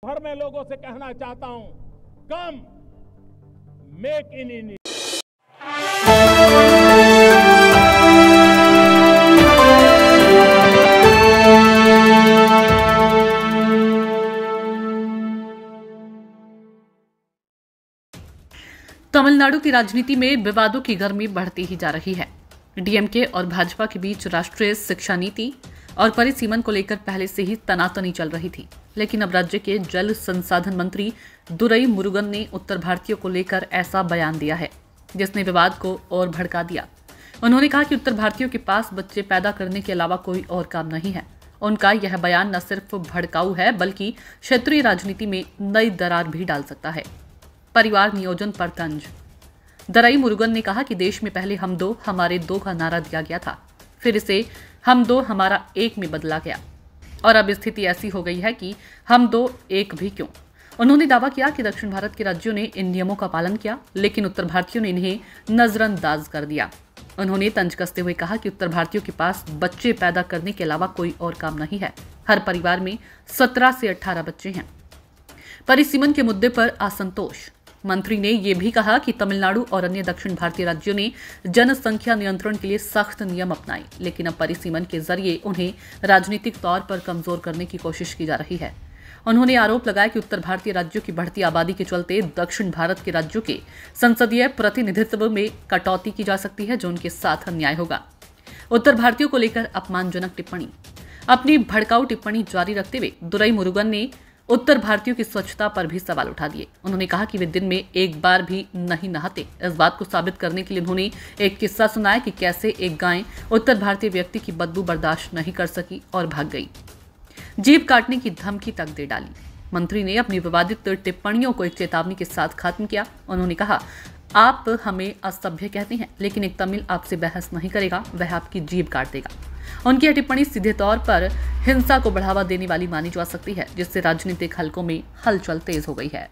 भर में लोगों से कहना चाहता हूं, कम मेक इन इंडिया। तमिलनाडु की राजनीति में विवादों की गर्मी बढ़ती ही जा रही है। डीएमके और भाजपा के बीच राष्ट्रीय शिक्षा नीति और परिसीमन को लेकर पहले से ही तनातनी चल रही थी, लेकिन अब राज्य के जल संसाधन मंत्री दुरई मुरुगन ने उत्तर भारतीयों को लेकर ऐसा बयान दिया है जिसने विवाद को और भड़का दिया। उन्होंने कहा कि उत्तर भारतीयों के पास बच्चे पैदा करने के अलावा कोई और काम नहीं है। उनका यह बयान न सिर्फ भड़काऊ है बल्कि क्षेत्रीय राजनीति में नई दरार भी डाल सकता है। परिवार नियोजन पर तंज। दुरई मुरुगन ने कहा कि देश में पहले हम दो हमारे दो का नारा दिया गया था, फिर इसे हम दो हमारा एक में बदला गया और अब स्थिति ऐसी हो गई है कि हम दो एक भी क्यों। उन्होंने दावा किया कि दक्षिण भारत के राज्यों ने इन नियमों का पालन किया, लेकिन उत्तर भारतीयों ने इन्हें नजरअंदाज कर दिया। उन्होंने तंज कसते हुए कहा कि उत्तर भारतीयों के पास बच्चे पैदा करने के अलावा कोई और काम नहीं है। हर परिवार में 17 से 18 बच्चे हैं। परिसीमन के मुद्दे पर असंतोष। मंत्री ने यह भी कहा कि तमिलनाडु और अन्य दक्षिण भारतीय राज्यों ने जनसंख्या नियंत्रण के लिए सख्त नियम अपनाए, लेकिन अब परिसीमन के जरिए उन्हें राजनीतिक तौर पर कमजोर करने की कोशिश की जा रही है। उन्होंने आरोप लगाया कि उत्तर भारतीय राज्यों की बढ़ती आबादी के चलते दक्षिण भारत के राज्यों के संसदीय प्रतिनिधित्व में कटौती की जा सकती है, जो उनके साथ अन्याय होगा। उत्तर भारतीयों को लेकर अपमानजनक टिप्पणी। अपनी भड़काऊ टिप्पणी जारी रखते हुए दुरई मुरुगन ने उत्तर भारतीयों की स्वच्छता पर भी सवाल उठा दिए। उन्होंने कहा कि वे दिन में एक बार भी नहीं नहाते। इस बात को साबित करने के लिए उन्होंने एक किस्सा सुनाया कि कैसे एक गाय उत्तर भारतीय व्यक्ति की बदबू बर्दाश्त नहीं कर सकी और भाग गई, जीभ काटने की धमकी तक दे डाली। मंत्री ने अपनी विवादित टिप्पणियों को एक चेतावनी के साथ खत्म किया। उन्होंने कहा, आप हमें असभ्य कहते हैं, लेकिन एक तमिल आपसे बहस नहीं करेगा, वह आपकी जीभ काट देगा। उनकी यह टिप्पणी सीधे तौर पर हिंसा को बढ़ावा देने वाली मानी जा सकती है, जिससे राजनीतिक हलकों में हलचल तेज हो गई है।